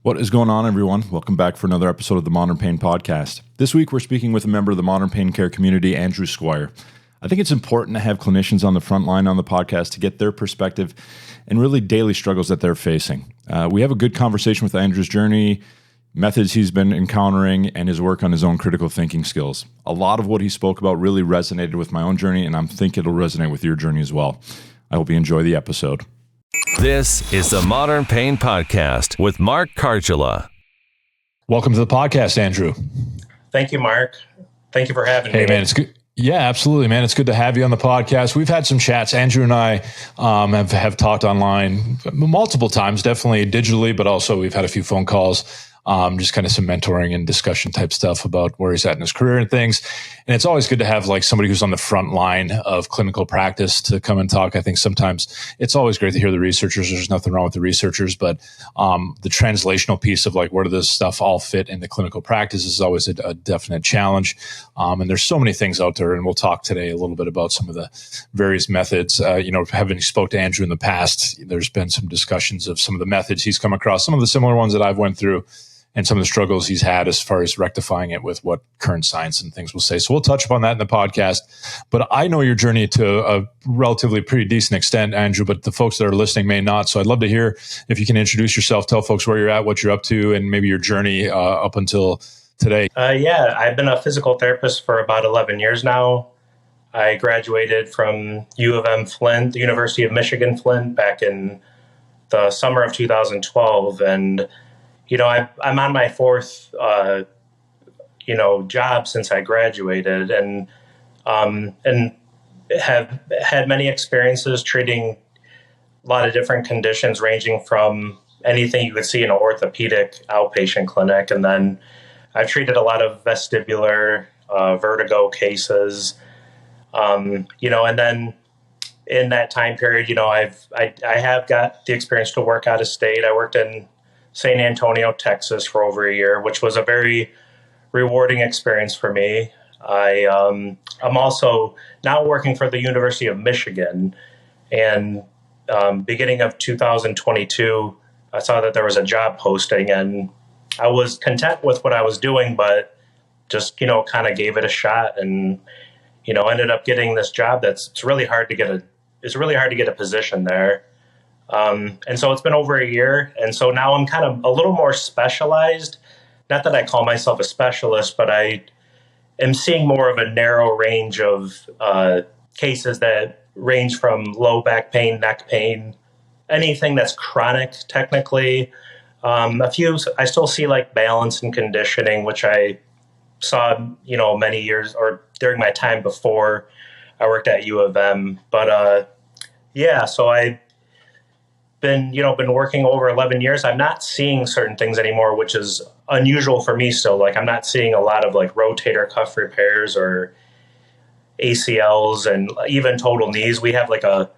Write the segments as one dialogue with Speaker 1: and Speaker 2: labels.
Speaker 1: What is going on, everyone? Welcome back for another episode of the Modern Pain Podcast. This week, we're speaking with a member of the modern pain care community, Andrew Squire. I think it's important to have clinicians on the front line on the podcast to get their perspective and really daily struggles that they're facing. We have a good conversation with Andrew's journey, methods he's been encountering, and his work on his own critical thinking skills. A lot of what he spoke about really resonated with my own journey, and I think it'll resonate with your journey as well. I hope you enjoy the episode.
Speaker 2: This is the Modern Pain Podcast with Mark Cardula.
Speaker 1: Welcome to the podcast, Andrew.
Speaker 3: Thank you, Mark. Thank you for having me.
Speaker 1: Hey, man, it's good. Yeah, absolutely, man. It's good to have you on the podcast. We've had some chats. Andrew and I have talked online multiple times, definitely digitally, but also we've had a few phone calls, just kind of some mentoring and discussion type stuff about where he's at in his career and things. And it's always good to have like somebody who's on the front line of clinical practice to come and talk. I think sometimes it's always great to hear the researchers. There's nothing wrong with the researchers, but the translational piece of like where does this stuff all fit in the clinical practice is always a definite challenge. And there's so many things out there, and we'll talk today a little bit about some of the various methods. Having spoke to Andrew in the past, there's been some discussions of some of the methods he's come across, some of the similar ones that I've went through, and some of the struggles he's had as far as rectifying it with what current science and things will say. So we'll touch upon that in the podcast. But I know your journey to a relatively pretty decent extent, Andrew, but the folks that are listening may not. So I'd love to hear if you can introduce yourself, tell folks where you're at, what you're up to, and maybe your journey up until today.
Speaker 3: I've been a physical therapist for about 11 years now. I graduated from U of M Flint, the University of Michigan Flint, back in the summer of 2012. And I'm on my fourth, job since I graduated, and have had many experiences treating a lot of different conditions, ranging from anything you could see in an orthopedic outpatient clinic. And then I've treated a lot of vestibular, vertigo cases, and then in that time period, I have got the experience to work out of state. I worked in San Antonio, Texas for over a year, which was a very rewarding experience for me. I'm also now working for the University of Michigan, and beginning of 2022, I saw that there was a job posting, and I was content with what I was doing, but just, kind of gave it a shot, and, ended up getting this job it's really hard to get a position there. And so it's been over a year. And so now I'm kind of a little more specialized. Not that I call myself a specialist, but I am seeing more of a narrow range of cases that range from low back pain, neck pain, anything that's chronic, technically. I still see like balance and conditioning, which I saw, many years or during my time before I worked at U of M. But so I've been working over 11 years. I'm not seeing certain things anymore, which is unusual for me still. Like I'm not seeing a lot of like rotator cuff repairs or ACLs and even total knees. We have like a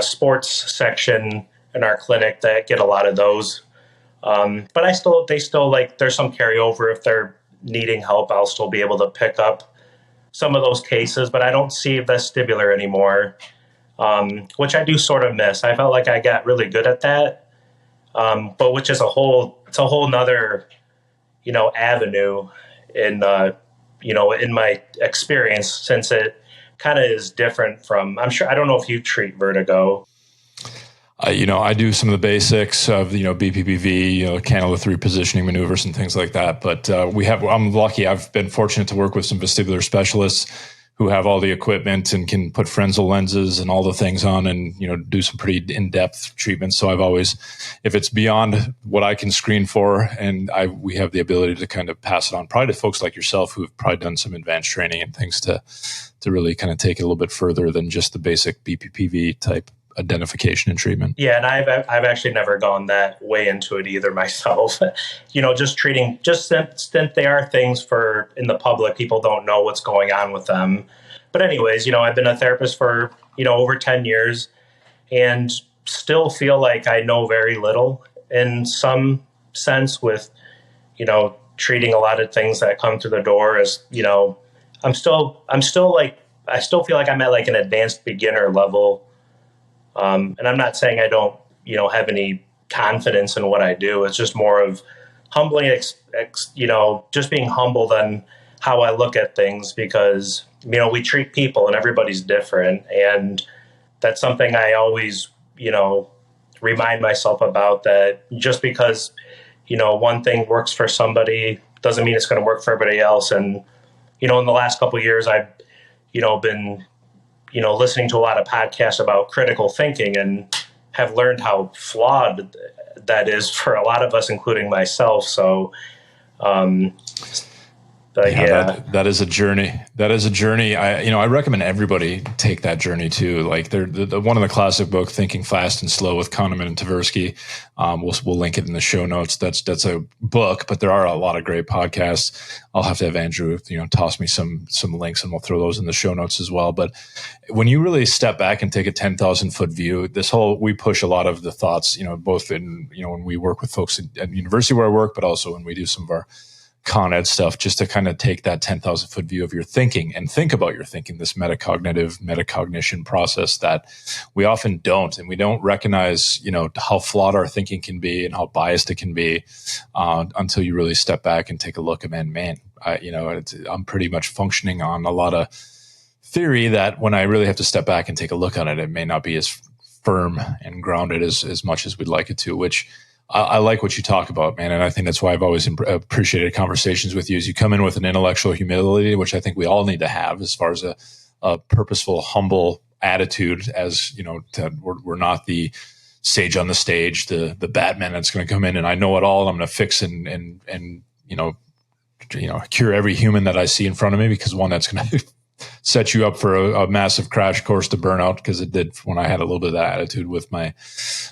Speaker 3: sports section in our clinic that get a lot of those. But they still like, there's some carryover. If they're needing help, I'll still be able to pick up some of those cases, but I don't see vestibular anymore. Which I do sort of miss. I felt like I got really good at that, but which is it's a whole nother, avenue in my experience, since it kind of is different from, I don't know if you treat vertigo.
Speaker 1: I do some of the basics of, BPPV, canalith repositioning maneuvers and things like that. But I'm lucky. I've been fortunate to work with some vestibular specialists who have all the equipment and can put Frenzel lenses and all the things on and, do some pretty in-depth treatments. So I've always, if it's beyond what I can screen for, and we have the ability to kind of pass it on probably to folks like yourself who've probably done some advanced training and things to really kind of take it a little bit further than just the basic BPPV type identification and treatment.
Speaker 3: Yeah, and I've actually never gone that way into it either myself. Just treating, since they are things in the public, people don't know what's going on with them. But anyways, I've been a therapist for, over 10 years and still feel like I know very little in some sense with, treating a lot of things that come through the door. As, I still feel like I'm at like an advanced beginner level. And I'm not saying I don't, have any confidence in what I do. It's just more of humbly, just being humbled on how I look at things, because, we treat people and everybody's different. And that's something I always, remind myself about, that just because, one thing works for somebody doesn't mean it's going to work for everybody else. And, in the last couple of years, I've, been, listening to a lot of podcasts about critical thinking, and have learned how flawed that is for a lot of us, including myself. So,
Speaker 1: that is a journey. That is a journey. I recommend everybody take that journey too. Like one of the classic book, Thinking Fast and Slow with Kahneman and Tversky. We'll link it in the show notes. That's a book, but there are a lot of great podcasts. I'll have to have Andrew, toss me some links, and we'll throw those in the show notes as well. But when you really step back and take a 10,000 foot view, we push a lot of the thoughts, both in, when we work with folks at university where I work, but also when we do some of our con ed stuff, just to kind of take that 10,000 foot view of your thinking and think about your thinking, this metacognition process that we often don't. And we don't recognize, how flawed our thinking can be and how biased it can be until you really step back and take a look. And I'm pretty much functioning on a lot of theory that when I really have to step back and take a look at it, it may not be as firm and grounded as much as we'd like it to, which I like what you talk about, man. And I think that's why I've always appreciated conversations with you, is you come in with an intellectual humility, which I think we all need to have as far as a purposeful, humble attitude, as, we're not the sage on the stage, the Batman that's going to come in and I know it all, and I'm going to fix and cure every human that I see in front of me, because one, that's going to set you up for a massive crash course to burnout, because it did when I had a little bit of that attitude with my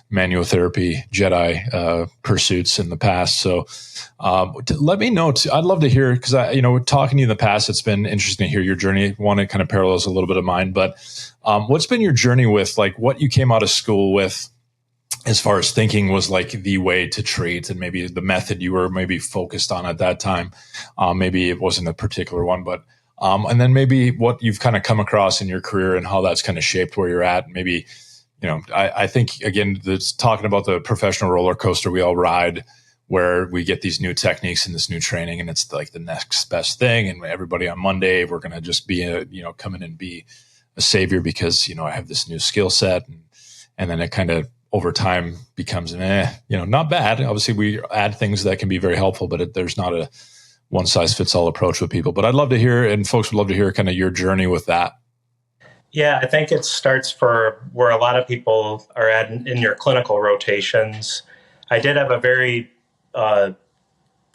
Speaker 1: manual therapy Jedi pursuits in the past. So let me know. I'd love to hear, because talking to you in the past, it's been interesting to hear your journey. One, it kind of parallels a little bit of mine, but what's been your journey with, like, what you came out of school with as far as thinking was like the way to treat, and maybe the method you were maybe focused on at that time? Maybe it wasn't a particular one, but and then maybe what you've kind of come across in your career and how that's kind of shaped where you're at. Maybe, I think, again, it's talking about the professional roller coaster we all ride, where we get these new techniques and this new training, and it's like the next best thing. And everybody on Monday, we're going to just be, come in and be a savior because, I have this new skill set. And then it kind of over time becomes, not bad. Obviously, we add things that can be very helpful, but there's not a one size fits all approach with people. But I'd love to hear, and folks would love to hear, kind of your journey with that.
Speaker 3: Yeah, I think it starts for where a lot of people are at in your clinical rotations. I did have a very, I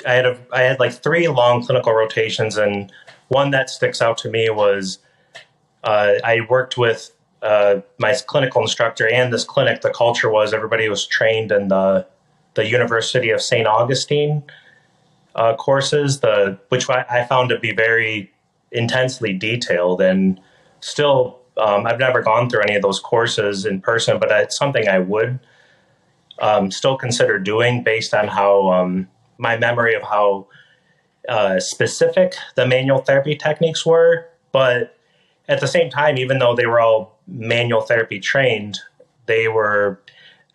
Speaker 3: had like 3 long clinical rotations, and one that sticks out to me was I worked with my clinical instructor and this clinic. The culture was everybody was trained in the University of St. Augustine courses, which I found to be very intensely detailed, and still I've never gone through any of those courses in person, but it's something I would still consider doing based on how my memory of how specific the manual therapy techniques were. But at the same time, even though they were all manual therapy trained, they were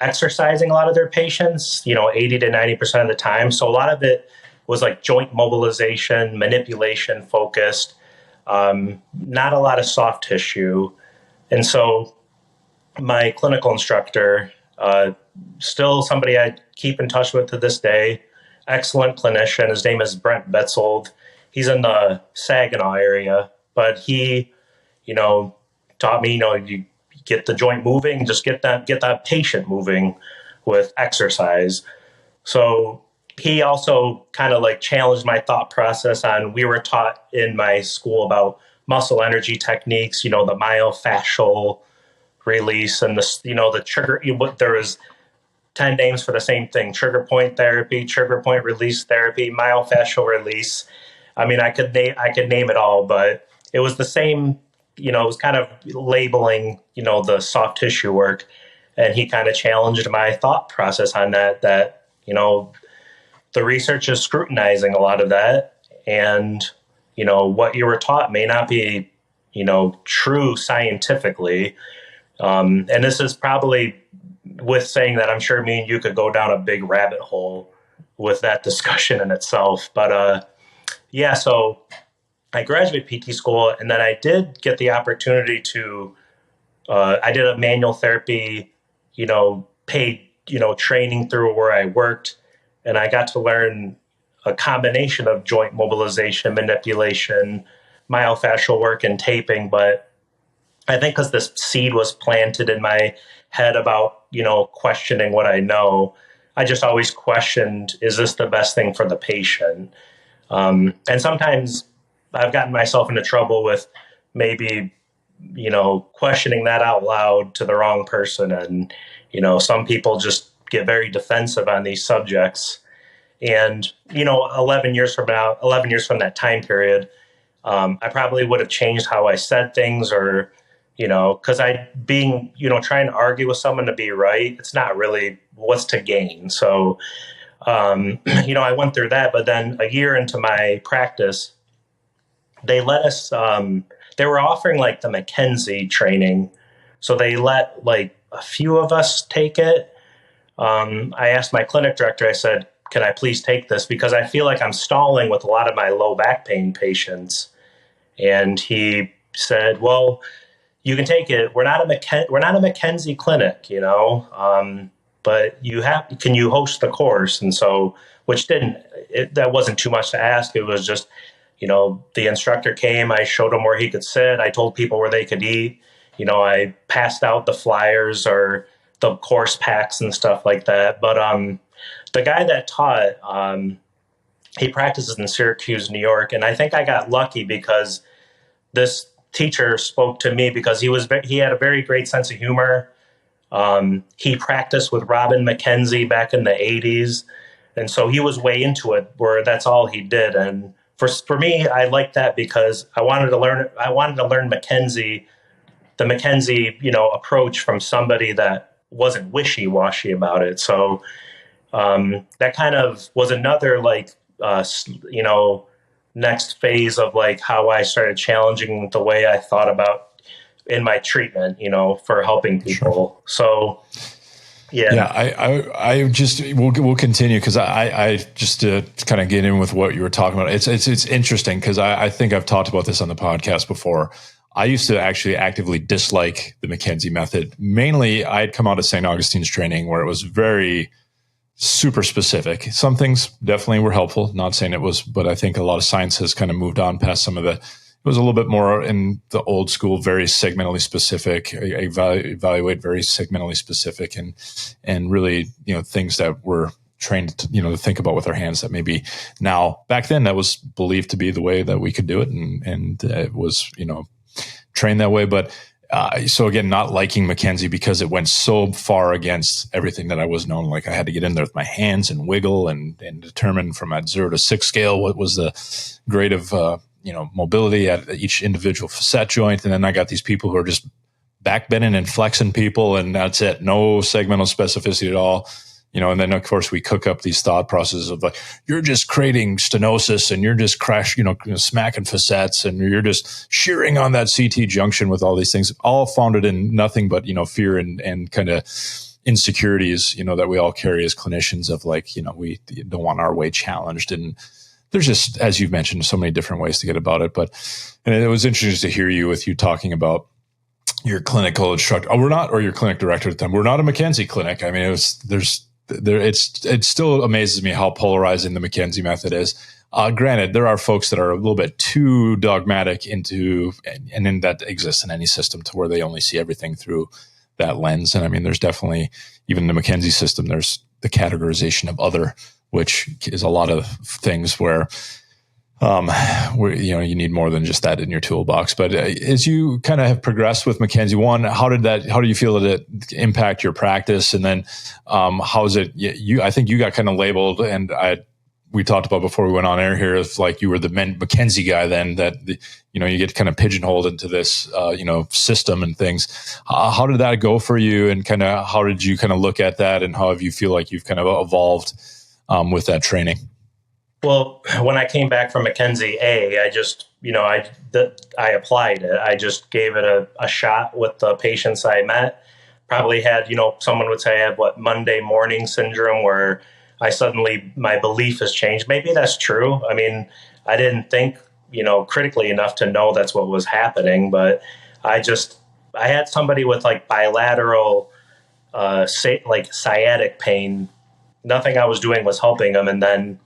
Speaker 3: exercising a lot of their patients, 80 to 90% of the time. So a lot of it was like joint mobilization, manipulation focused, not a lot of soft tissue. And so my clinical instructor, still somebody I keep in touch with to this day, excellent clinician. His name is Brent Betzold. He's in the Saginaw area, but he, taught me, you get the joint moving, just get that patient moving with exercise. So he also kind of like challenged my thought process on, we were taught in my school about muscle energy techniques, the myofascial release and the trigger. There was 10 names for the same thing: trigger point therapy, trigger point release therapy, myofascial release. I mean, I could name it all, but it was the same. It was kind of labeling, the soft tissue work, and he kind of challenged my thought process on that. The research is scrutinizing a lot of that, and what you were taught may not be true scientifically. And this is probably with saying that, I'm sure me and you could go down a big rabbit hole with that discussion in itself. But yeah, so I graduated PT school, and then I did get the opportunity to, I did a manual therapy, paid, training through where I worked. And I got to learn a combination of joint mobilization, manipulation, myofascial work, and taping. But I think because this seed was planted in my head about, questioning what I know, I just always questioned, is this the best thing for the patient? And sometimes I've gotten myself into trouble with maybe, questioning that out loud to the wrong person. And, some people just get very defensive on these subjects. And, 11 years from now, 11 years from that time period, I probably would have changed how I said things, or, because trying to argue with someone to be right, it's not really what's to gain. So, I went through that, but then a year into my practice, they let us, they were offering like the McKenzie training. So they let like a few of us take it. I asked my clinic director, I said, can I please take this? Because I feel like I'm stalling with a lot of my low back pain patients. And he said, well, you can take it. We're not a McKenzie clinic, but can you host the course? And so, that wasn't too much to ask. It was just, the instructor came, I showed him where he could sit. I told people where they could eat. I passed out the flyers or the course packs and stuff like that. But the guy that taught, he practices in Syracuse, New York. And I think I got lucky because this teacher spoke to me because he had a very great sense of humor. He practiced with Robin McKenzie back in the 80s. And so he was way into it, where that's all he did. And for me, I liked that because I wanted to learn McKenzie, the McKenzie, approach from somebody that wasn't wishy-washy about it. So that kind of was another next phase of like how I started challenging the way I thought about in my treatment, for helping people. Sure. So
Speaker 1: I just we'll continue because I just to kind of get in with what you were talking about. It's interesting because I think I've talked about this on the podcast before. I used to actually actively dislike the McKenzie method. Mainly, I had come out of St. Augustine's training where it was very super specific. Some things definitely were helpful. Not saying it was, but I think a lot of science has kind of moved on past some of it. It was a little bit more in the old school, very segmentally specific, evaluate very segmentally specific, and really, things that were trained to, to think about with our hands that maybe now, back then, that was believed to be the way that we could do it. And it was, trained that way. But so again, not liking McKenzie because it went so far against everything that I was known. Like I had to get in there with my hands and wiggle and determine from a 0 to 6 scale what was the grade of mobility at each individual facet joint. And then I got these people who are just backbending and flexing people, and that's it. No segmental specificity at all. And then of course we cook up these thought processes of like, you're just creating stenosis and you're just smacking facets and you're just shearing on that CT junction with all these things, all founded in nothing but, fear and kind of insecurities, that we all carry as clinicians of like, we don't want our way challenged. And there's just, as you've mentioned, so many different ways to get about it. And it was interesting to hear you talking about your clinical instructor. Or your clinic director at the time. We're not a McKenzie clinic. I mean, it still amazes me how polarizing the McKenzie method is. Granted, there are folks that are a little bit too dogmatic and then that exists in any system to where they only see everything through that lens. And I mean, there's definitely, even in the McKenzie system, there's the categorization of other, which is a lot of things where you need more than just that in your toolbox. But as you kind of have progressed with McKenzie, one, how do you feel that it impact your practice? And then how is it, I think you got kind of labeled, and we talked about before we went on air here, if like you were the McKenzie guy, then that, you get kind of pigeonholed into this, system and things. How did that go for you? And kind of, how did you kind of look at that? And how have you feel like you've kind of evolved with that training?
Speaker 3: Well, when I came back from McKenzie I just, I applied it. I just gave it a shot with the patients I met. probably had, someone would say I have Monday morning syndrome, where my belief has changed. Maybe that's true. I mean, I didn't think, critically enough to know that's what was happening, but I had somebody with like bilateral, sciatic pain. Nothing I was doing was helping them. And then,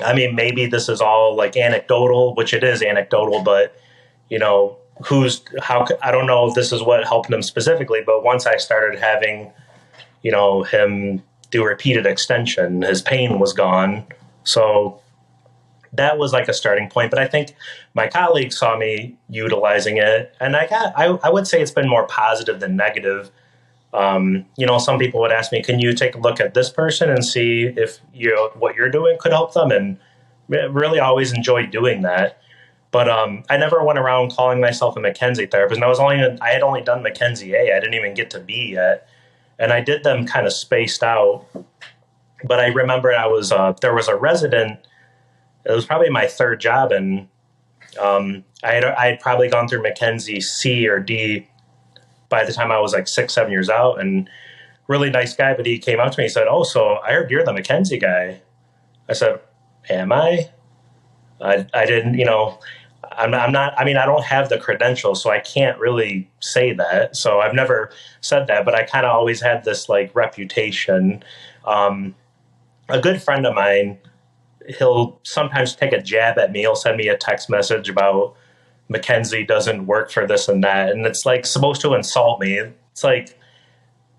Speaker 3: I mean, maybe this is all like anecdotal, which it is anecdotal, but I don't know if this is what helped him specifically, but once I started having, him do repeated extension, his pain was gone. So that was like a starting point. But I think my colleagues saw me utilizing it, and I would say it's been more positive than negative. Some people would ask me, can you take a look at this person and see if what you're doing could help them? And really always enjoyed doing that. But I never went around calling myself a McKenzie therapist. And I had only done McKenzie A. I didn't even get to B yet. And I did them kind of spaced out. But I remember there was a resident. It was probably my third job, and I had probably gone through McKenzie C or D by the time I was like 6, 7 years out. And really nice guy, but he came up to me and said, "Oh, so I heard you're the McKenzie guy." I said, "Am I?" I didn't, I'm not, I mean, I don't have the credentials, so I can't really say that. So I've never said that, but I kind of always had this like reputation. A good friend of mine, he'll sometimes take a jab at me. He'll send me a text message about McKenzie doesn't work for this and that. And it's like supposed to insult me. It's like,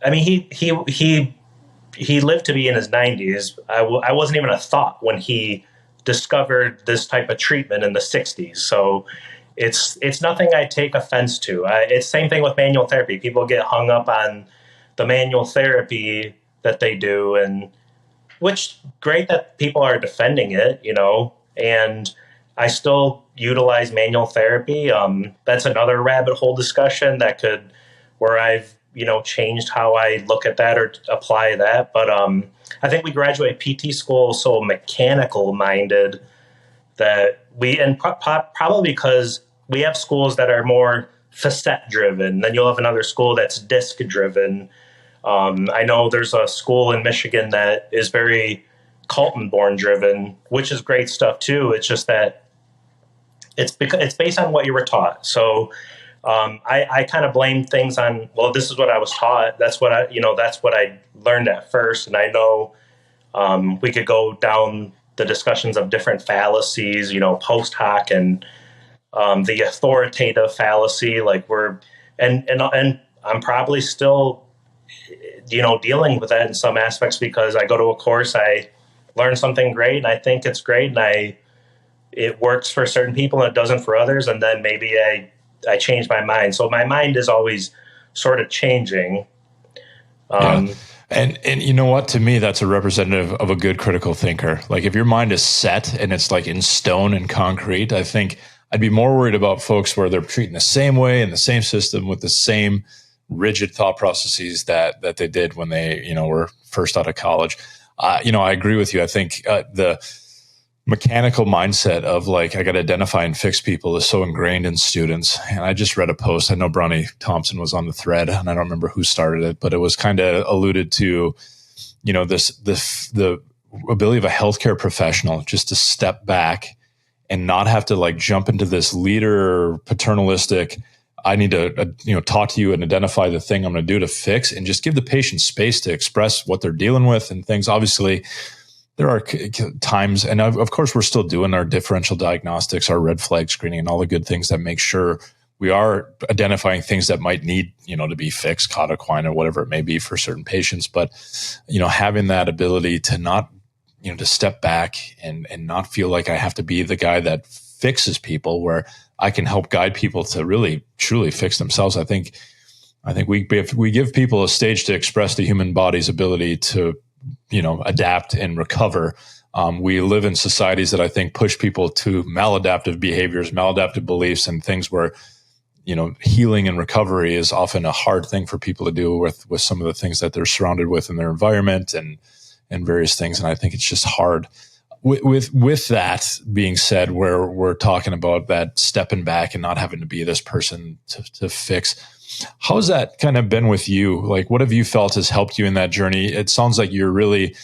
Speaker 3: I mean, he lived to be in his 90s. I wasn't even a thought when he discovered this type of treatment in the 60s. So it's nothing I take offense to. It's same thing with manual therapy. People get hung up on the manual therapy that they do, and which great that people are defending it, and I still utilize manual therapy. That's another rabbit hole discussion where I've, changed how I look at that or apply that. But I think we graduate PT school so mechanical minded that probably because we have schools that are more facet driven, then you'll have another school that's disc driven. I know there's a school in Michigan that is very Kaltenborn driven, which is great stuff too. It's just that it's based on what you were taught. So I kind of blame things on, well, this is what I was taught. That's what I learned at first. And I know we could go down the discussions of different fallacies, post hoc and the authoritative fallacy, and I'm probably still, dealing with that in some aspects because I go to a course, I learn something great and I think it's great and it works for certain people and it doesn't for others. And then maybe I change my mind. So my mind is always sort of changing.
Speaker 1: Yeah. And you know what? To me, that's a representative of a good critical thinker. Like if your mind is set and it's like in stone and concrete, I think I'd be more worried about folks where they're treating the same way in the same system with the same rigid thought processes that they did when they, were first out of college. I agree with you. I think the mechanical mindset of like, I got to identify and fix people is so ingrained in students. And I just read a post. I know Bronnie Thompson was on the thread and I don't remember who started it, but it was kind of alluded to, the ability of a healthcare professional just to step back and not have to like jump into this leader paternalistic, I need to, talk to you and identify the thing I'm going to do to fix, and just give the patient space to express what they're dealing with and things. Obviously, there are times, and of course, we're still doing our differential diagnostics, our red flag screening, and all the good things that make sure we are identifying things that might need, to be fixed, caught equine or whatever it may be for certain patients. But, having that ability to not, to step back and not feel like I have to be the guy that fixes people, where I can help guide people to really, truly fix themselves. I think if we give people a stage to express the human body's ability to, adapt and recover. We live in societies that I think push people to maladaptive behaviors, maladaptive beliefs, and things where, healing and recovery is often a hard thing for people to do with some of the things that they're surrounded with in their environment and various things. And I think it's just hard. With that being said, where we're talking about that stepping back and not having to be this person to fix, How's that kind of been with you? Like, what have you felt has helped you in that journey? It sounds like you're really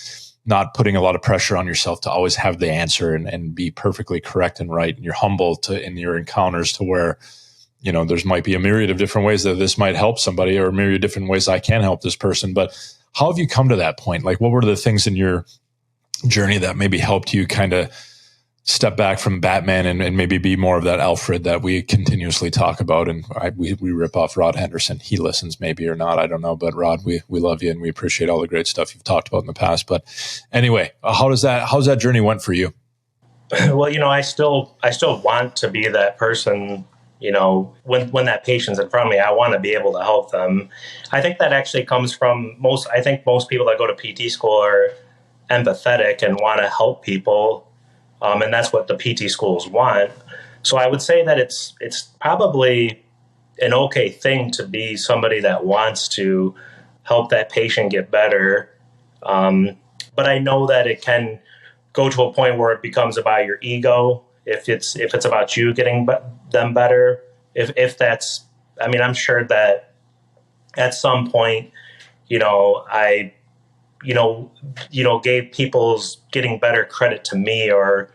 Speaker 1: not putting a lot of pressure on yourself to always have the answer and be perfectly correct and right. And you're humble in your encounters to where, there's might be a myriad of different ways that this might help somebody, or a myriad of different ways I can help this person. But how have you come to that point? Like, what were the things in your journey that maybe helped you kind of step back from Batman and maybe be more of that Alfred that we continuously talk about? And we rip off Rod Henderson. He listens maybe or not, I don't know. But Rod, we love you and we appreciate all the great stuff you've talked about in the past. But anyway, how's that journey went for you?
Speaker 3: Well, I still want to be that person. When that patient's in front of me, I want to be able to help them. I think that actually comes from most people that go to PT school are empathetic and want to help people. And that's what the PT schools want. So I would say that it's probably an okay thing to be somebody that wants to help that patient get better. But I know that it can go to a point where it becomes about your ego. If it's about you getting them better, if that's, I'm sure that at some point, I gave people's getting better credit to me, or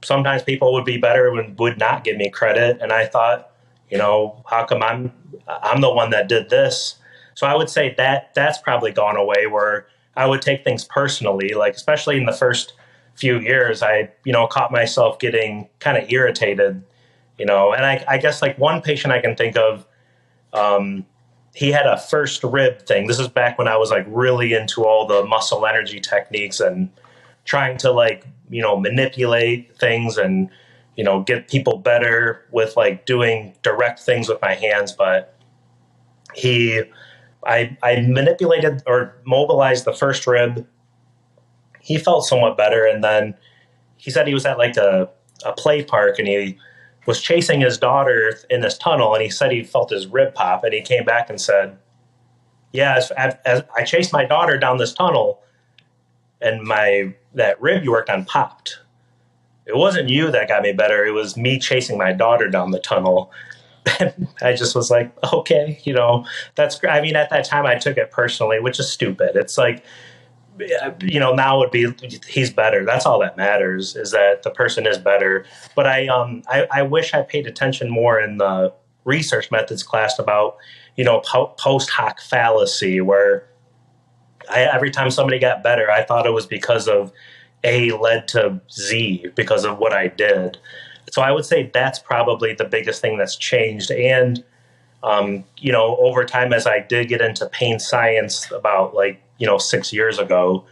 Speaker 3: sometimes people would be better and would not give me credit. And I thought, how come I'm the one that did this? So I would say that's probably gone away, where I would take things personally, like especially in the first few years, I, caught myself getting kind of irritated, and I guess like one patient I can think of, he had a first rib thing. This is back when I was like really into all the muscle energy techniques and trying to like, manipulate things and, get people better with like doing direct things with my hands. But I manipulated or mobilized the first rib. He felt somewhat better. And then he said he was at like a play park and he was chasing his daughter in this tunnel, and he said he felt his rib pop, and he came back and said, yeah, as I chased my daughter down this tunnel and that rib you worked on popped. It wasn't you that got me better. It was me chasing my daughter down the tunnel. And I just was like, okay, that's, at that time I took it personally, which is stupid. It's like, now it would be, he's better. That's all that matters, is that the person is better. But I wish I paid attention more in the research methods class about, post hoc fallacy, where every time somebody got better, I thought it was because of A led to Z because of what I did. So I would say that's probably the biggest thing that's changed. And, over time, as I did get into pain science about 6 years ago,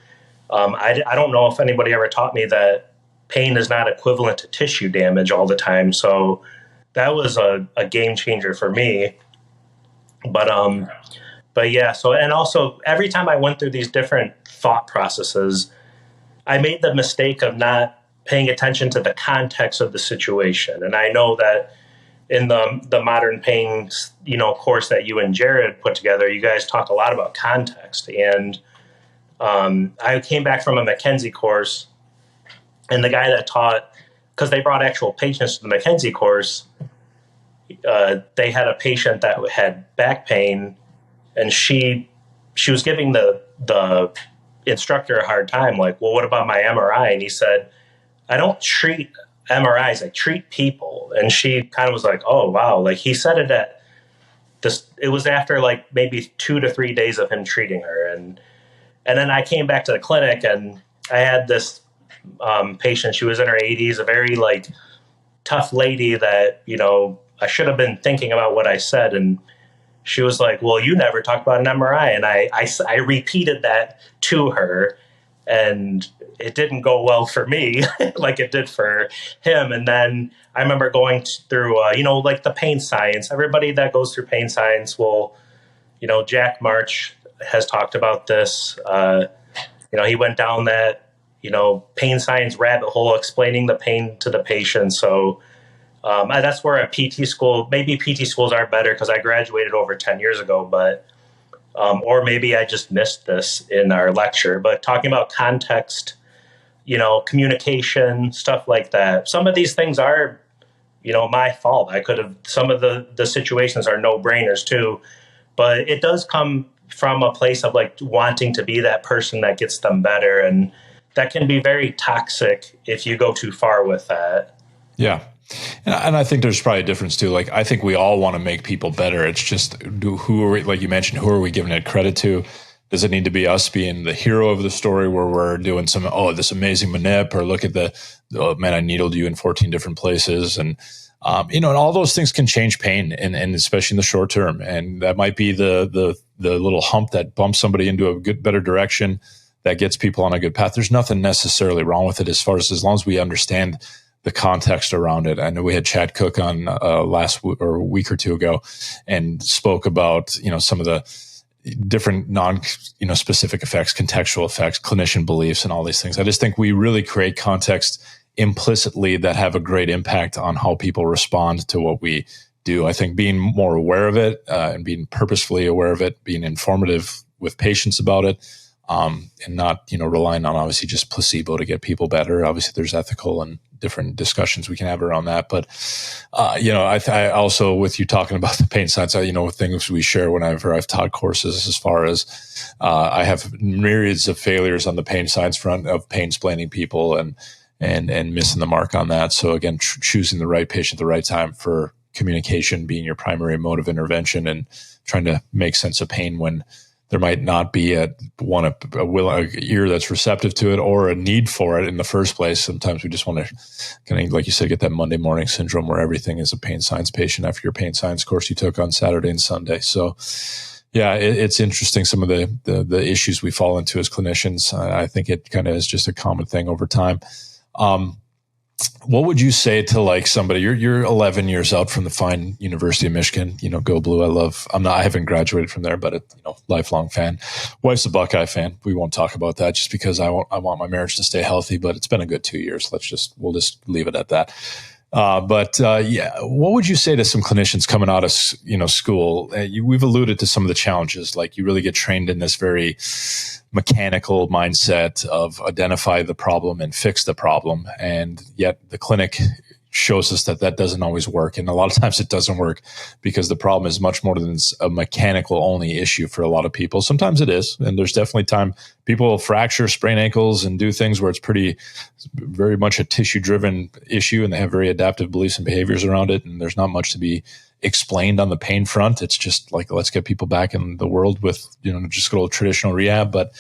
Speaker 3: I don't know if anybody ever taught me that pain is not equivalent to tissue damage all the time. So that was a game changer for me. But yeah, so, and also every time I went through these different thought processes, I made the mistake of not paying attention to the context of the situation. And I know that in the modern pain, course that you and Jared put together, you guys talk a lot about context. And I came back from a McKenzie course, and the guy that taught, because they brought actual patients to the McKenzie course, they had a patient that had back pain, and she was giving the instructor a hard time, like, well, what about my MRI? And he said, I don't treat MRIs, I treat people. And she kind of was like, oh, wow. Like, he said it at this, it was after like maybe 2 to 3 days of him treating her. And then I came back to the clinic, and I had this patient. She was in her 80s, a very like tough lady that, I should have been thinking about what I said. And she was like, well, you never talked about an MRI. And I repeated that to her, and it didn't go well for me like it did for him. And then I remember going through, like the pain science. Everybody that goes through pain science will, Jack March has talked about this. He went down that, pain science rabbit hole, explaining the pain to the patient. So that's where a PT school, maybe PT schools are better because I graduated over 10 years ago, but, or maybe I just missed this in our lecture, but talking about context, communication, stuff like that. Some of these things are, my fault. I could have, some of the situations are no brainers too. but it does come from a place of like wanting to be that person that gets them better. And that can be very toxic if you go too far with that.
Speaker 1: Yeah. And I think there's probably a difference too. Like, I think we all want to make people better. It's just, who are we, like you mentioned, who are we giving it credit to? Does it need to be us being the hero of the story where we're doing some, this amazing manip, or look at oh man, I needled you in 14 different places. And, and all those things can change pain, and especially in the short term. And that might be the little hump that bumps somebody into a better direction, that gets people on a good path. There's nothing necessarily wrong with it as long as we understand the context around it. I know we had Chad Cook on last or a week or two ago, and spoke about, some of the different specific effects, contextual effects, clinician beliefs, and all these things. I just think we really create context implicitly that have a great impact on how people respond to what we do. I think being more aware of it, and being purposefully aware of it, being informative with patients about it, and not, relying on obviously just placebo to get people better. Obviously there's ethical and different discussions we can have around that. But, I also, with you talking about the pain science, things we share whenever I've taught courses, as far as, I have myriads of failures on the pain science front of pain-splaining people and missing the mark on that. So again, choosing the right patient at the right time for communication being your primary mode of intervention, and trying to make sense of pain when there might not be a ear that's receptive to it, or a need for it in the first place. Sometimes we just want to kind of, like you said, get that Monday morning syndrome where everything is a pain science patient after your pain science course you took on Saturday and Sunday. So yeah, it's interesting, some of the issues we fall into as clinicians. I think it kind of is just a common thing over time. What would you say to like somebody, you're 11 years out from the fine University of Michigan, go Blue. I haven't graduated from there, but lifelong fan. Wife's a Buckeye fan. We won't talk about that just because I want my marriage to stay healthy, but it's been a good 2 years. We'll just leave it at that. What would you say to some clinicians coming out of, school? We've alluded to some of the challenges, like you really get trained in this very mechanical mindset of identify the problem and fix the problem. And yet the clinic shows us that doesn't always work. And a lot of times it doesn't work because the problem is much more than a mechanical only issue for a lot of people. Sometimes it is. And there's definitely time people will fracture, sprain ankles, and do things where it's very much a tissue driven issue, and they have very adaptive beliefs and behaviors around it. And there's not much to be explained on the pain front. It's just like, let's get people back in the world with, just good old traditional rehab. But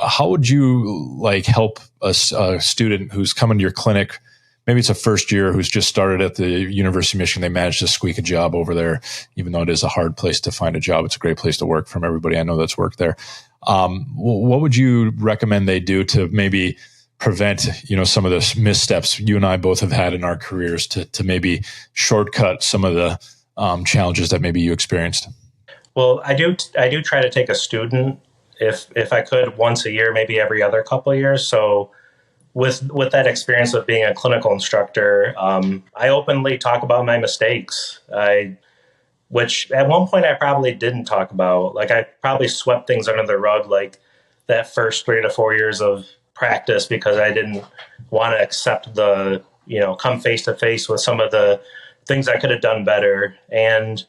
Speaker 1: how would you help a student who's coming to your clinic? Maybe it's a first year who's just started at the University of Michigan. They managed to squeak a job over there, even though it is a hard place to find a job. It's a great place to work from everybody I know that's worked there. What would you recommend they do to maybe prevent, some of the missteps you and I both have had in our careers to maybe shortcut some of the challenges that maybe you experienced?
Speaker 3: Well, I do try to take a student if I could once a year, maybe every other couple of years. So with that experience of being a clinical instructor, I openly talk about my mistakes, which at one point I probably didn't talk about. Like, I probably swept things under the rug, like that first 3 to 4 years of practice, because I didn't want to accept come face to face with some of the things I could have done better. And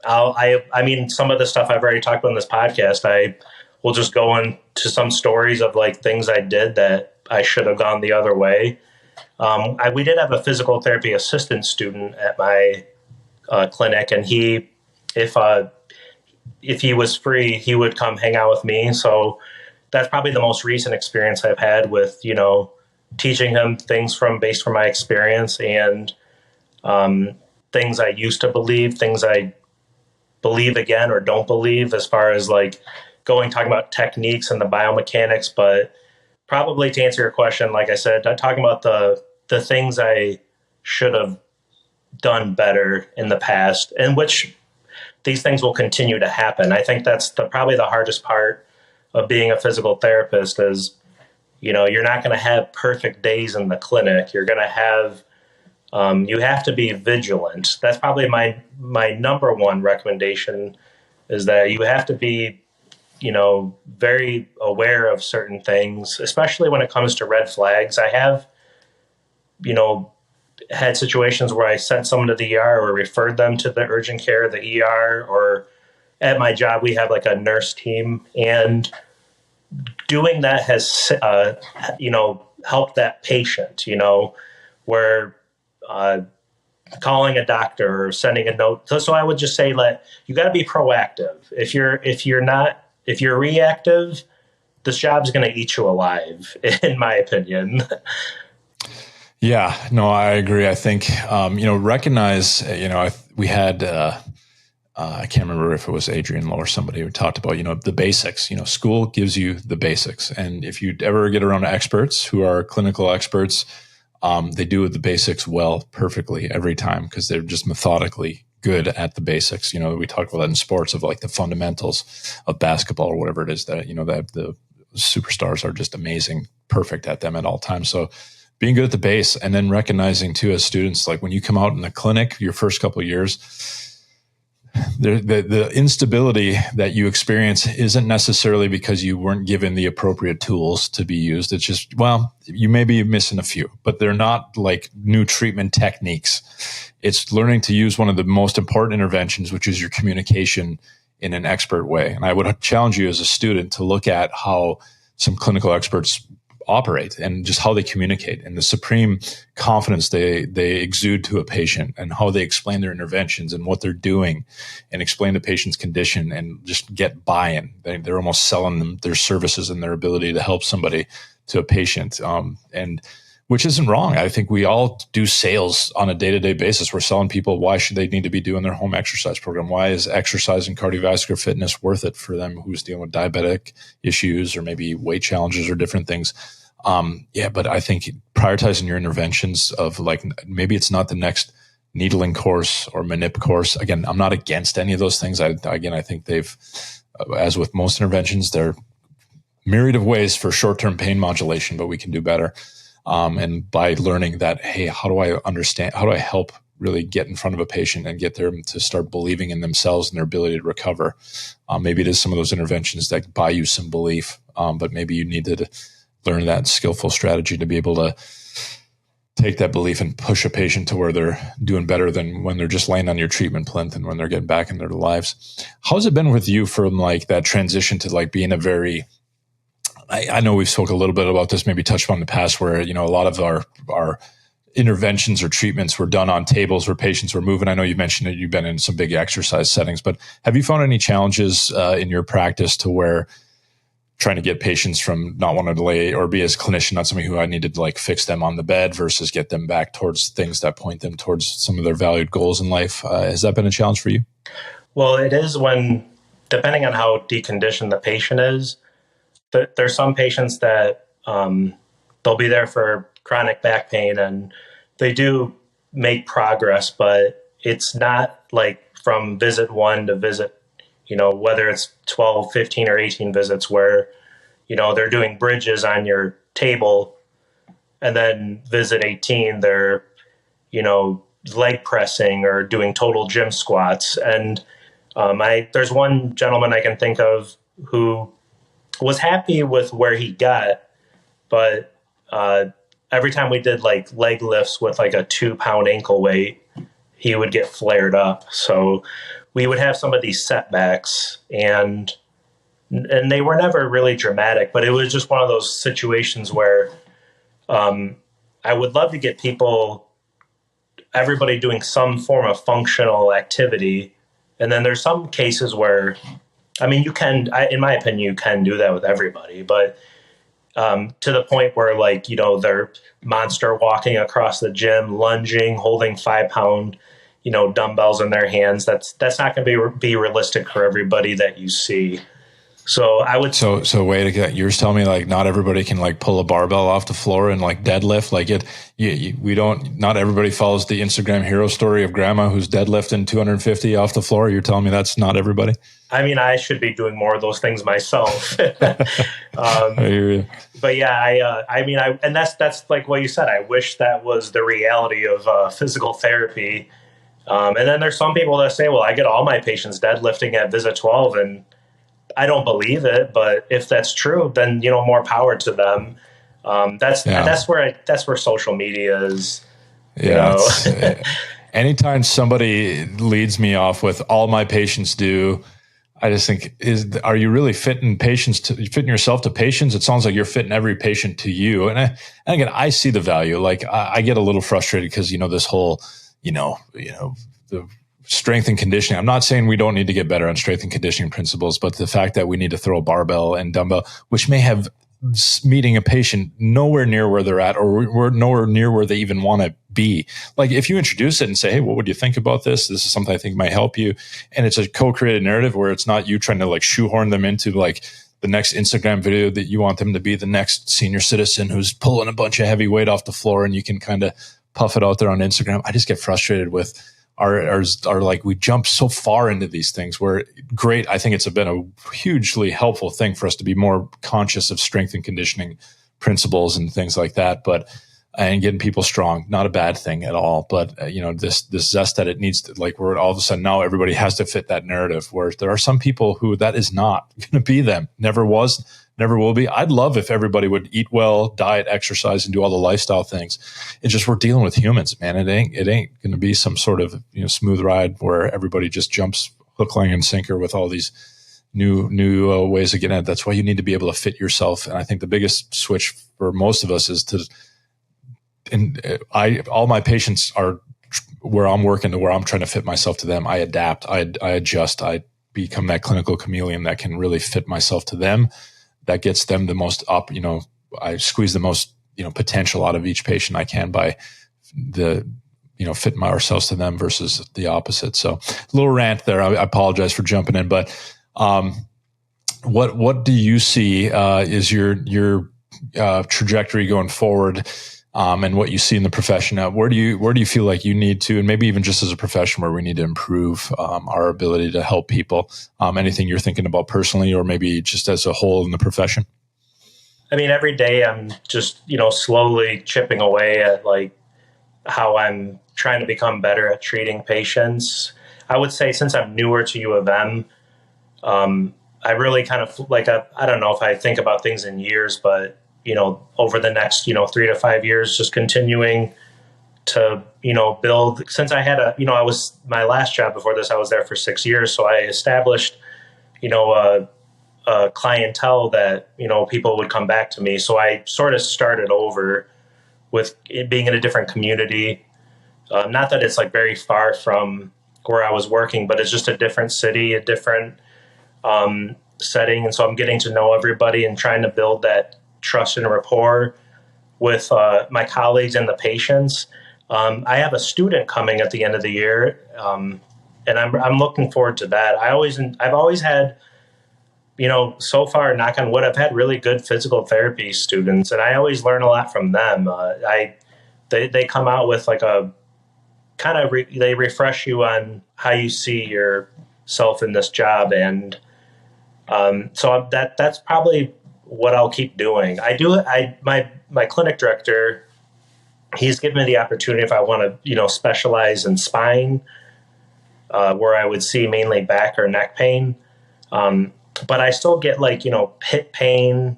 Speaker 3: I mean, some of the stuff I've already talked about in this podcast, I will just go into some stories of things I did that I should have gone the other way. We did have a physical therapy assistant student at my clinic, and if he was free, he would come hang out with me. So that's probably the most recent experience I've had with, teaching him things based from my experience, and things I used to believe, things I believe again or don't believe, as far as talking about techniques and the biomechanics. But probably to answer your question, like I said, talking about the things I should have done better in the past, and which these things will continue to happen. I think that's probably the hardest part of being a physical therapist is, you're not going to have perfect days in the clinic. You're going to have, you have to be vigilant. That's probably my number one recommendation, is that you have to be, very aware of certain things, especially when it comes to red flags. I have, had situations where I sent someone to the ER or referred them to the urgent care, the ER, or, at my job, we have like a nurse team, and doing that has, helped that patient, where calling a doctor or sending a note. So I would just say that you got to be proactive. If you're reactive, this job's going to eat you alive, in my opinion.
Speaker 1: Yeah, no, I agree. I think, recognize, we had, I can't remember if it was Adrian Lowe or somebody who talked about, the basics. School gives you the basics. And if you ever get around experts who are clinical experts, they do the basics well, perfectly every time, because they're just methodically good at the basics. We talk about that in sports, of like the fundamentals of basketball or whatever it is, that, that the superstars are just amazing, perfect at them at all times. So being good at the base, and then recognizing too, as students, like when you come out in the clinic, your first couple of years, the instability that you experience isn't necessarily because you weren't given the appropriate tools to be used. It's just, well, you may be missing a few, but they're not like new treatment techniques. It's learning to use one of the most important interventions, which is your communication in an expert way. And I would challenge you as a student to look at how some clinical experts operate and just how they communicate and the supreme confidence they exude to a patient, and how they explain their interventions and what they're doing, and explain the patient's condition, and just get buy-in. They're almost selling them their services and their ability to help somebody to a patient, and which isn't wrong. I think we all do sales on a day-to-day basis. We're selling people why should they need to be doing their home exercise program? Why is exercise and cardiovascular fitness worth it for them who's dealing with diabetic issues or maybe weight challenges or different things? But I think prioritizing your interventions of like, maybe it's not the next needling course or manip course. Again, I'm not against any of those things. I think they've, as with most interventions, there are myriad of ways for short-term pain modulation, but we can do better. And by learning that, hey, how do I help really get in front of a patient and get them to start believing in themselves and their ability to recover? Maybe it is some of those interventions that buy you some belief, but maybe you need to learn that skillful strategy to be able to take that belief and push a patient to where they're doing better than when they're just laying on your treatment plinth and when they're getting back in their lives. How's it been with you from like that transition to like being a very, I know we've spoke a little bit about this, maybe touched on in the past, where, a lot of our interventions or treatments were done on tables where patients were moving. I know you mentioned that you've been in some big exercise settings, but have you found any challenges in your practice to where trying to get patients from not wanting to lay, or be as a clinician, not somebody who I needed to like fix them on the bed, versus get them back towards things that point them towards some of their valued goals in life? Has that been a challenge for you?
Speaker 3: Well, it is, when, depending on how deconditioned the patient is, there's some patients that they'll be there for chronic back pain and they do make progress, but it's not like from visit 1 to visit, whether it's 12, 15, or 18 visits where, they're doing bridges on your table, and then visit 18, they're, leg pressing or doing total gym squats. And there's one gentleman I can think of who was happy with where he got, but every time we did like leg lifts with like a 2-pound ankle weight, he would get flared up. So we would have some of these setbacks, and they were never really dramatic, but it was just one of those situations where I would love to get everybody doing some form of functional activity. And then there's some cases where, in my opinion, you can do that with everybody, but to the point where they're monster walking across the gym, lunging, holding 5-pound, dumbbells in their hands. That's not going to be realistic for everybody that you see. So I would.
Speaker 1: So wait a minute. You're telling me like not everybody can like pull a barbell off the floor and like deadlift like it. We don't. Not everybody follows the Instagram hero story of grandma who's deadlifting 250 off the floor. You're telling me that's not everybody.
Speaker 3: I should be doing more of those things myself.
Speaker 1: I hear you.
Speaker 3: But yeah, and that's like what you said. I wish that was the reality of physical therapy. And then there's some people that say, well, I get all my patients deadlifting at visit 12, and I don't believe it. But if that's true, then, more power to them. That's where social media is.
Speaker 1: Anytime somebody leads me off with all my patients do, I just think are you really fitting yourself to patients? It sounds like you're fitting every patient to you. And again, I see the value. Like I get a little frustrated because, this whole, the strength and conditioning. I'm not saying we don't need to get better on strength and conditioning principles, but the fact that we need to throw a barbell and dumbbell, which may have meeting a patient nowhere near where they're at, or we're nowhere near where they even want to be. Like if you introduce it and say, hey, what would you think about this? This is something I think might help you. And it's a co-created narrative where it's not you trying to like shoehorn them into like the next Instagram video that you want them to be the next senior citizen who's pulling a bunch of heavy weight off the floor, and you can kind of puff it out there on Instagram. I just get frustrated with our like we jump so far into these things where great. I think it's been a hugely helpful thing for us to be more conscious of strength and conditioning principles and things like that. And getting people strong, not a bad thing at all. But this zest that it needs to, like, where all of a sudden now everybody has to fit that narrative, where there are some people who that is not going to be them, never was, never will be. I'd love if everybody would eat well, diet, exercise, and do all the lifestyle things. It's just we're dealing with humans, man. It ain't going to be some sort of smooth ride where everybody just jumps hook, line, and sinker with all these new ways of getting at it. That's why you need to be able to fit yourself. And I think the biggest switch for most of us is to. And all my patients are where I'm working to where I'm trying to fit myself to them. I adapt, I adjust, I become that clinical chameleon that can really fit myself to them. That gets them the most up, I squeeze the most, potential out of each patient I can by fitting ourselves to them versus the opposite. So a little rant there. I apologize for jumping in, but what do you see is your trajectory going forward? And what you see in the profession now, where do you feel like you need to, and maybe even just as a profession, where we need to improve our ability to help people? Anything you're thinking about personally, or maybe just as a whole in the profession?
Speaker 3: I mean, every day I'm just, slowly chipping away at like how I'm trying to become better at treating patients. I would say since I'm newer to U of M, I really kind of like, I don't know if I think about things in years, but over the next, 3 to 5 years, just continuing to, build. Since I had I was, my last job before this, I was there for 6 years. So I established, a clientele that, people would come back to me. So I sort of started over with it being in a different community. Not that it's like very far from where I was working, but it's just a different city, a different setting. And so I'm getting to know everybody and trying to build that trust and rapport with my colleagues and the patients. I have a student coming at the end of the year, and I'm looking forward to that. I've always had, so far, knock on wood, I've had really good physical therapy students, and I always learn a lot from them. They come out with like a kind of they refresh you on how you see yourself in this job, and so that's probably what I'll keep doing. My clinic director, he's given me the opportunity if I want to, specialize in spine, where I would see mainly back or neck pain. But I still get like, hip pain,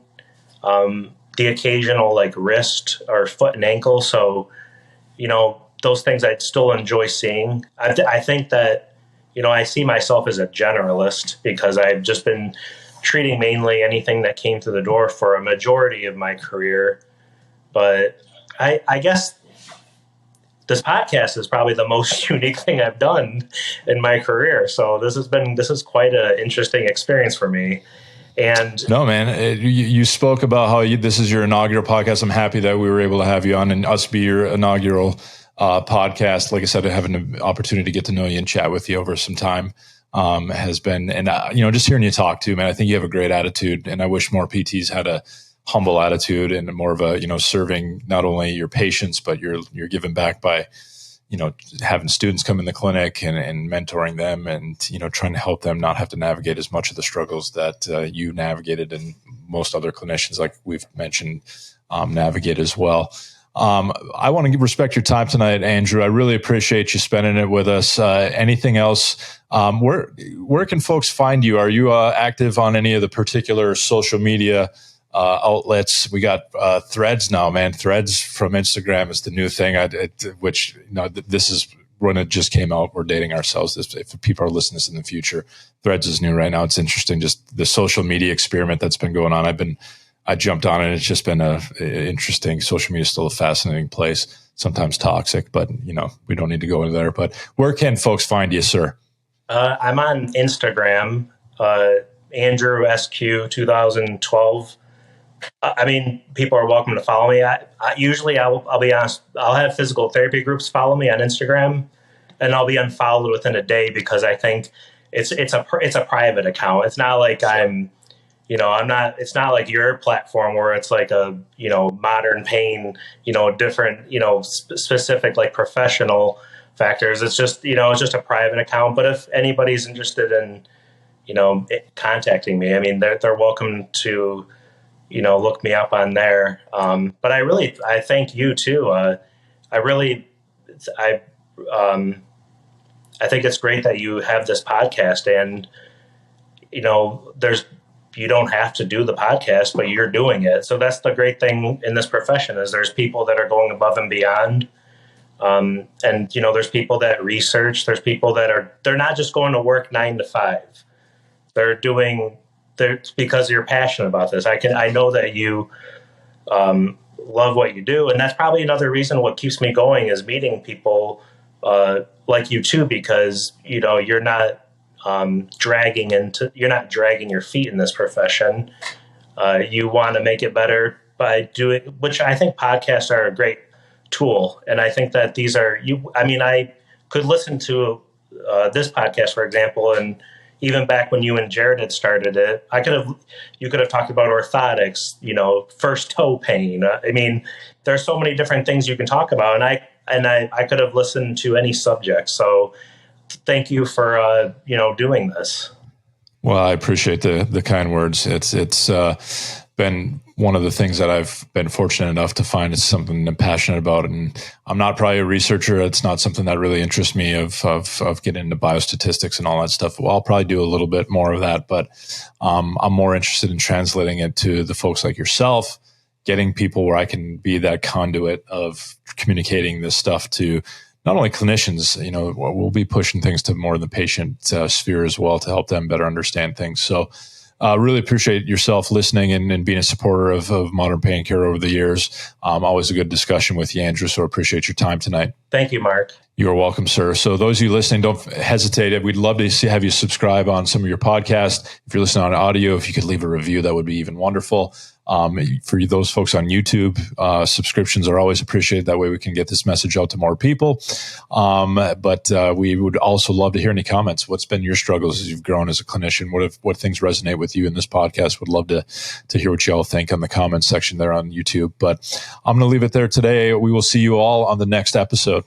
Speaker 3: the occasional like wrist or foot and ankle. So, those things I'd still enjoy seeing. I think that, I see myself as a generalist because I've just been treating mainly anything that came through the door for a majority of my career. But I guess this podcast is probably the most unique thing I've done in my career. So this is quite an interesting experience for me. And
Speaker 1: no, man, you spoke about how this is your inaugural podcast. I'm happy that we were able to have you on and us be your inaugural podcast. Like I said, having an opportunity to get to know you and chat with you over some time has been, and just hearing you talk too, man, I think you have a great attitude, and I wish more PTs had a humble attitude and more of a, serving not only your patients, but you're giving back by, having students come in the clinic and mentoring them and, trying to help them not have to navigate as much of the struggles that you navigated and most other clinicians, like we've mentioned, navigate as well. I want to respect your time tonight, Andrew. I really appreciate you spending it with us. Anything else? Where can folks find you? Are you active on any of the particular social media outlets? We got Threads now, man. Threads from Instagram is the new thing, which this is when it just came out, we're dating ourselves. If people are listening to this in the future, Threads is new right now. It's interesting, just the social media experiment that's been going on. I jumped on it. It's just been a interesting. Social media is still a fascinating place, sometimes toxic, but we don't need to go into there. But where can folks find you, sir?
Speaker 3: I'm on Instagram, Andrew SQ 2012. I mean, people are welcome to follow me. Usually I'll be honest, I'll have physical therapy groups follow me on Instagram, and I'll be unfollowed within a day because I think it's a private account. It's not like it's not like your platform where it's like a, modern pain, different, specific like professional factors. It's just, it's just a private account. But if anybody's interested in, contacting me, I mean, they're welcome to, look me up on there. But I thank you too. I think it's great that you have this podcast, and, you don't have to do the podcast, but you're doing it. So that's the great thing in this profession is there's people that are going above and beyond. And, there's people that research, there's people that they're not just going to work 9 to 5. They're because you're passionate about this. I know that you love what you do. And that's probably another reason what keeps me going is meeting people like you too, because, you're not dragging your feet in this profession. You want to make it better by doing, which I think podcasts are a great tool. And I think that I could listen to this podcast, for example, and even back when you and Jared had started it, you could have talked about orthotics, first toe pain. I mean, there's so many different things you can talk about, and I could have listened to any subject. So thank you for doing this.
Speaker 1: Well, I appreciate the kind words. It's been one of the things that I've been fortunate enough to find is something I'm passionate about. And I'm not probably a researcher. It's not something that really interests me of getting into biostatistics and all that stuff. Well, I'll probably do a little bit more of that, but I'm more interested in translating it to the folks like yourself, getting people where I can be that conduit of communicating this stuff to not only clinicians, we'll be pushing things to more of the patient sphere as well to help them better understand things. So really appreciate yourself listening and being a supporter of modern pain care over the years. Always a good discussion with you, Andrew. So appreciate your time tonight.
Speaker 3: Thank you, Mark.
Speaker 1: You're welcome, sir. So those of you listening, don't hesitate. We'd love to have you subscribe on some of your podcasts. If you're listening on audio, if you could leave a review, that would be even wonderful. For those folks on YouTube, subscriptions are always appreciated. That way we can get this message out to more people. But we would also love to hear any comments. What's been your struggles as you've grown as a clinician? What things resonate with you in this podcast? Would love to hear what you all think on the comments section there on YouTube. But I'm going to leave it there today. We will see you all on the next episode.